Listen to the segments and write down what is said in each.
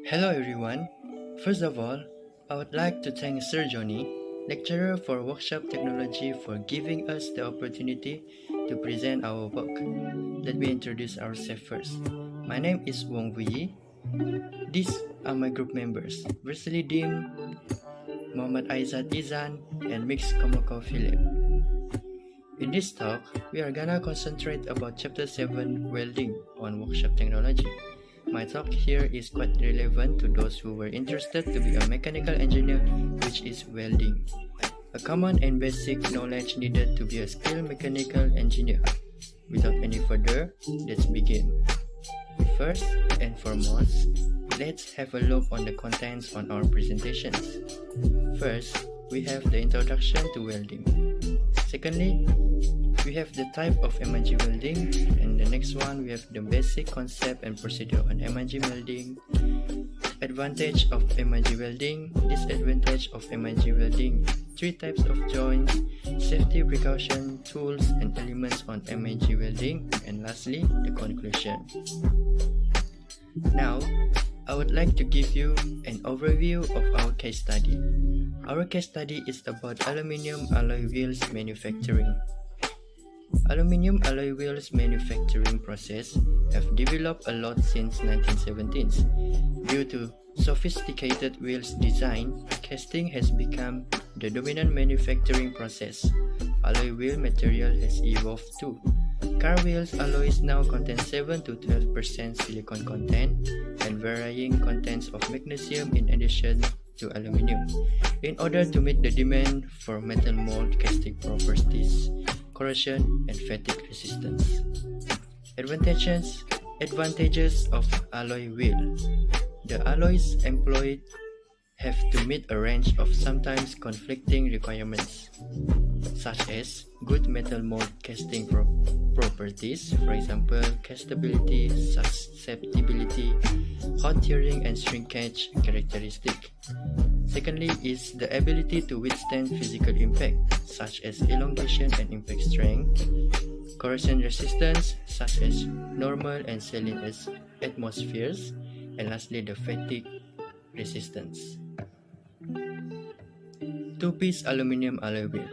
Hello everyone. First of all, I would like to thank Sir Johnny, lecturer for Workshop Technology, for giving us the opportunity to present our work. Let me introduce ourselves first. My name is Wong Vuyi. These are my group members, Wesley Dim, Muhammad Aizat Izan, and Mix Komoko Philip. In this talk, we are gonna concentrate about Chapter 7 Welding on Workshop Technology. My talk here is quite relevant to those who were interested to be a mechanical engineer, which is welding. A common and basic knowledge needed to be a skilled mechanical engineer. Without any further, let's begin. First and foremost, let's have a look on the contents on our presentations. First, we have the introduction to welding. Secondly, we have the type of MIG welding, and the next one we have the basic concept and procedure on MIG welding, advantage of MIG welding, disadvantage of MIG welding, three types of joints, safety precaution, tools and elements on MIG welding, and lastly, the conclusion. Now, I would like to give you an overview of our case study. Our case study is about aluminium alloy wheels manufacturing. Aluminium alloy wheels manufacturing process have developed a lot since 1970s. Due to sophisticated wheels design, casting has become the dominant manufacturing process. Alloy wheel material has evolved too. Car wheels alloys now contain 7 to 12% silicon content and varying contents of magnesium in addition to aluminium, in order to meet the demand for metal mold casting properties, corrosion and fatigue resistance. Advantages of alloy wheel. The alloys employed have to meet a range of sometimes conflicting requirements, such as good metal mold casting properties, for example, castability, susceptibility, hot tearing and shrinkage characteristic. Secondly is the ability to withstand physical impact, such as elongation and impact strength, corrosion resistance, such as normal and saline atmospheres, and lastly the fatigue resistance. Two-piece aluminum alloy wheel.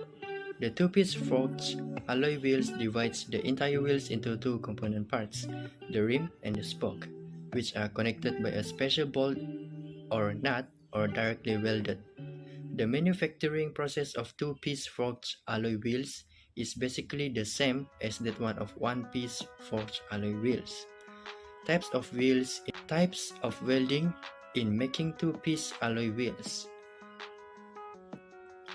The two-piece forged alloy wheels divides the entire wheels into two component parts, the rim and the spoke, which are connected by a special bolt or nut or directly welded. The manufacturing process of two-piece forged alloy wheels is basically the same as that one of one-piece forged alloy wheels. Types of welding in making two-piece alloy wheels.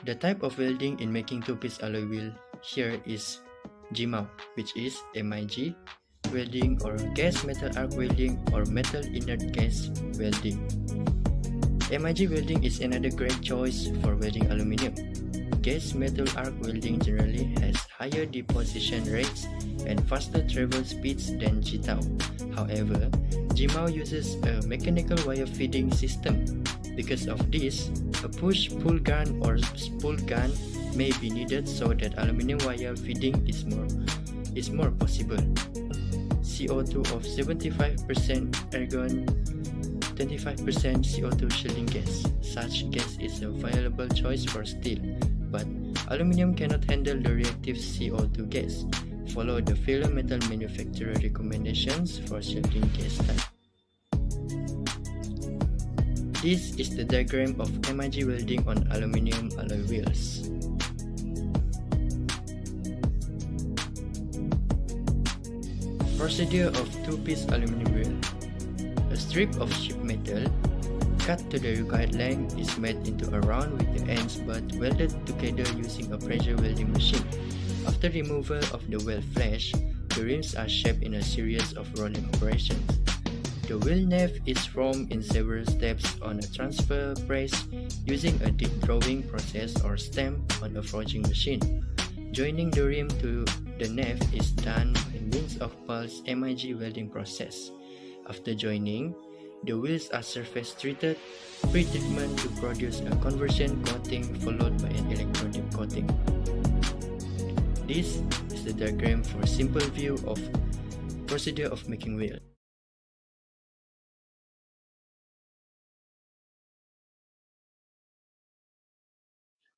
The type of welding in making two-piece alloy wheel here is GMAW, which is MIG welding or gas metal arc welding or metal inert gas welding. MIG welding is another great choice for welding aluminum. Gas metal arc welding generally has higher deposition rates and faster travel speeds than GTAW. However, GMAW uses a mechanical wire feeding system. Because of this, a push-pull gun or spool gun may be needed so that aluminum wire feeding is more possible. CO2 of 75% argon, 25% CO2 shielding gas. Such gas is a viable choice for steel, but aluminum cannot handle the reactive CO2 gas. Follow the fellow metal manufacturer recommendations for shielding gas type. This is the diagram of MIG welding on aluminum alloy wheels. Procedure of two-piece aluminum wheel. A strip of sheet metal cut to the required length is made into a round with the ends but welded together using a pressure welding machine. After removal of the weld flash, the rims are shaped in a series of rolling operations. The wheel nave is formed in several steps on a transfer press using a deep drawing process or stamp on a forging machine. Joining the rim to the nave is done by means of pulse MIG welding process. After joining, the wheels are surface treated, pre-treatment to produce a conversion coating followed by an electrode coating. This is the diagram for a simple view of procedure of making wheel.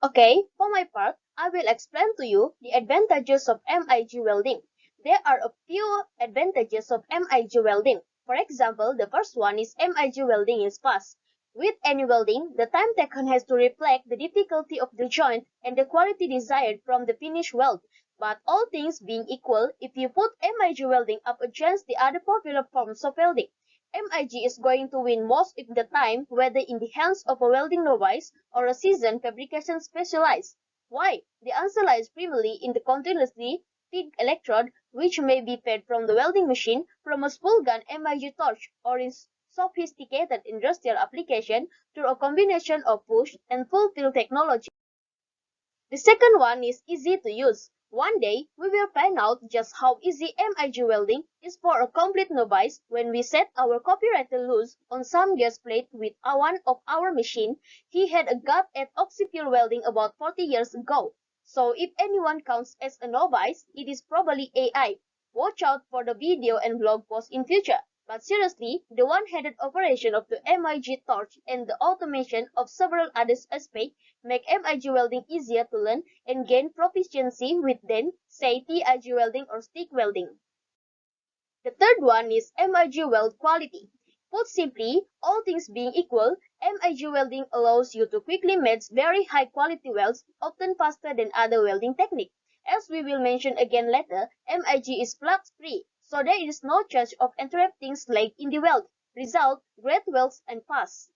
Okay, for my part, I will explain to you the advantages of MIG welding. There are a few advantages of MIG welding. For example, the first one is MIG welding is fast. With any welding, the time taken has to reflect the difficulty of the joint and the quality desired from the finished weld. But all things being equal, if you put MIG welding up against the other popular forms of welding, MIG is going to win most of the time, whether in the hands of a welding novice or a seasoned fabrication specialist. Why? The answer lies primarily in the continuously feed electrode, which may be fed from the welding machine, from a spool gun MIG torch, or in sophisticated industrial application through a combination of push and pull field technology. The second one is easy to use. One day, we will find out just how easy MIG welding is for a complete novice when we set our copywriter loose on some gas plate with one of our machine. He had a gut at oxyfuel welding about 40 years ago. So if anyone counts as a novice, it is probably AI. Watch out for the video and blog post in future. But seriously, the one-handed operation of the MIG torch and the automation of several other aspects make MIG welding easier to learn and gain proficiency with than, say, TIG welding or stick welding. The third one is MIG weld quality. Put simply, all things being equal, MIG welding allows you to quickly make very high quality welds, often faster than other welding techniques. As we will mention again later, MIG is flux free, so there is no chance of interrupting slag in the weld. Result, great welds and fast.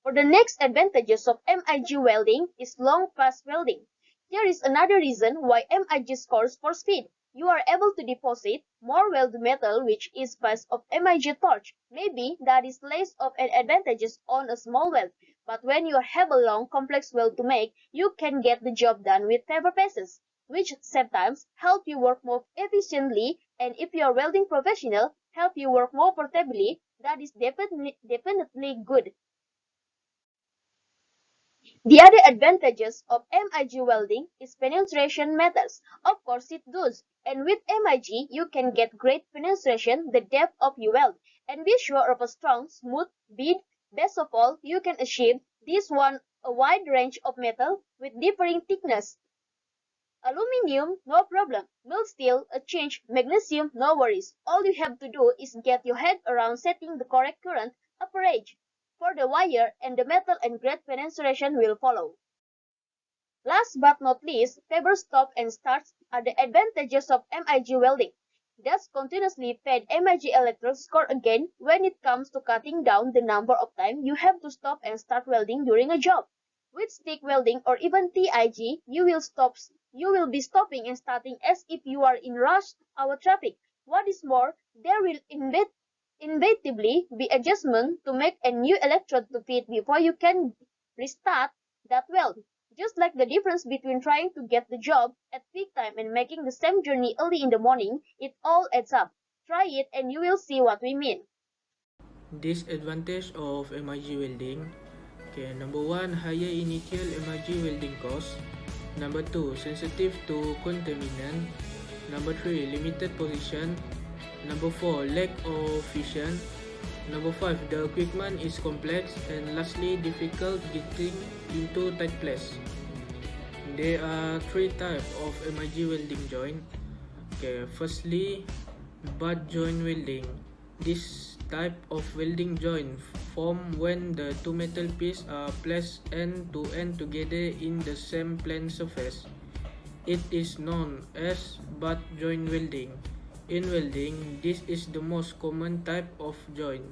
For the next advantages of MIG welding is long fast welding. Here is another reason why MIG scores for speed. You are able to deposit more weld metal which is fast of MIG torch. Maybe that is less of an advantage on a small weld, but when you have a long complex weld to make, you can get the job done with fewer passes, which sometimes help you work more efficiently, and if you are welding professional, help you work more portably. That is definitely good. The other advantages of MIG welding is penetration matters. Of course it does. And with MIG, you can get great penetration, the depth of your weld, and be sure of a strong, smooth bead. Best of all, you can achieve this one a wide range of metal with differing thickness. Aluminium, no problem. Mild steel, a change. Magnesium, no worries. All you have to do is get your head around setting the correct current amperage for the wire, and the metal and great penetration will follow. Last but not least, paper stop and starts are the advantages of MIG welding. Thus continuously fed MIG electrodes score again when it comes to cutting down the number of times you have to stop and start welding during a job. With stick welding or even TIG, you will be stopping and starting as if you are in rush hour traffic. What is more, there will inevitably be adjustment to make a new electrode to fit before you can restart that weld. Just like the difference between trying to get the job at peak time and making the same journey early in the morning, it all adds up. Try it and you will see what we mean. Disadvantage of MIG welding. Okay, number 1, higher initial MIG welding cost. Number 2, sensitive to contaminant. Number 3, limited position. Number 4, lack of vision. Number 5, the equipment is complex. And lastly, difficult getting into tight place. There are 3 types of MIG welding joint. Okay, firstly, butt joint welding. This type of welding joint form when the two metal pieces are placed end to end together in the same plane surface. It is known as butt joint welding. In welding, this is the most common type of joint.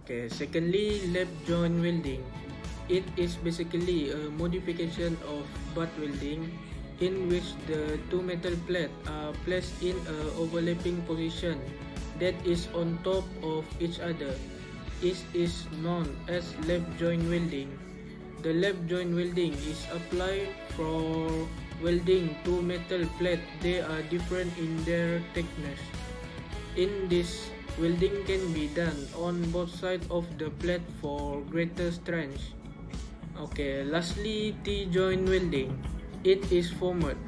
Okay, secondly, lap joint welding. It is basically a modification of butt welding in which the two metal plates are placed in an overlapping position that is on top of each other. It is known as lap joint welding. The lap joint welding is applied for welding two metal plates. They are different in their thickness. In this, welding can be done on both sides of the plate for greater strength. Okay, lastly, T-joint welding. It is formed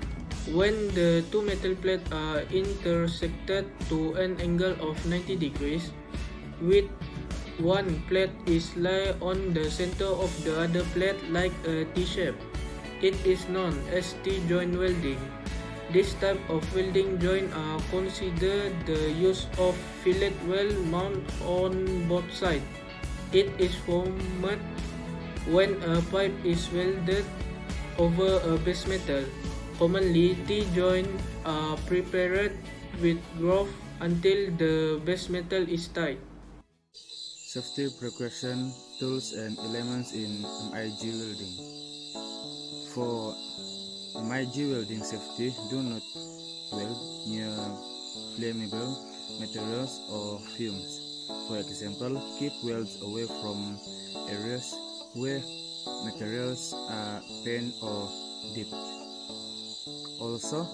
when the two metal plates are intersected to an angle of 90 degrees with one plate is laid on the center of the other plate like a T-shape. It is known as T-joint welding. This type of welding joint are considered the use of fillet weld mount on both sides. It is formed when a pipe is welded over a base metal. Commonly, T-joints are prepared with groove until the base metal is tight. Safety precaution, tools and elements in MIG welding. For MIG welding safety, do not weld near flammable materials or fumes. For example, keep welds away from areas where materials are painted or dipped. Also,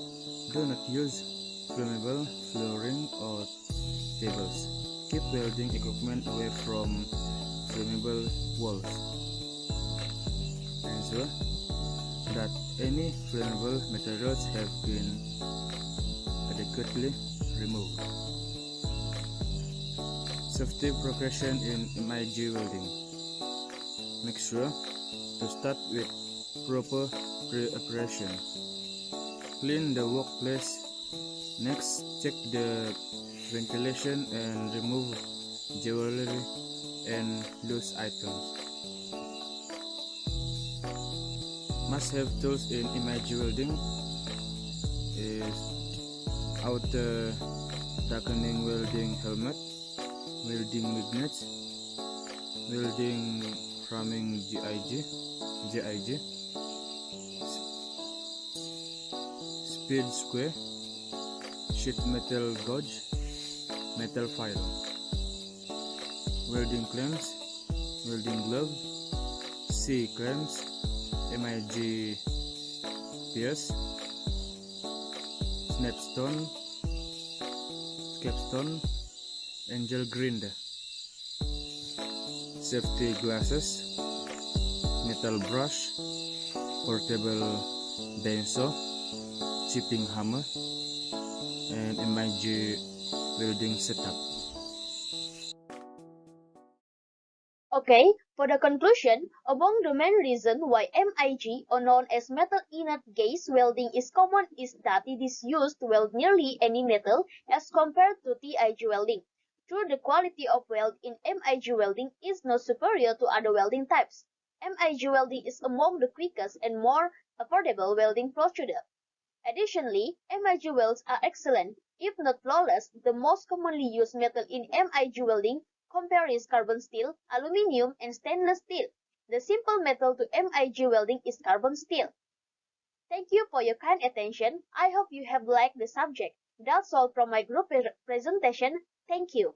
do not use flammable flooring or tables. Keep welding equipment away from flammable walls. Ensure that any flammable materials have been adequately removed. Safety precaution in MIG welding. Make sure to start with proper pre-operation. Clean the workplace. Next, check the ventilation and remove jewelry and loose items. Must have tools in MIG welding is outer darkening welding helmet, welding magnets, welding framing JIG, speed square, sheet metal gauge, metal file, welding clamps, welding gloves, C clamps, MIG pierce, snapstone, capstone, angel grinder, safety glasses, metal brush, portable dainsaw, chipping hammer, and MIG welding setup. Okay, for the conclusion, among the main reasons why MIG, or known as metal inert gas welding, is common is that it is used to weld nearly any metal as compared to TIG welding. True, the quality of weld in MIG welding is not superior to other welding types. MIG welding is among the quickest and more affordable welding procedure. Additionally, MIG welds are excellent, if not flawless. The most commonly used metal in MIG welding is carbon steel, aluminum, and stainless steel. The simple metal to MIG welding is carbon steel. Thank you for your kind attention. I hope you have liked the subject. That's all from my group presentation. Thank you.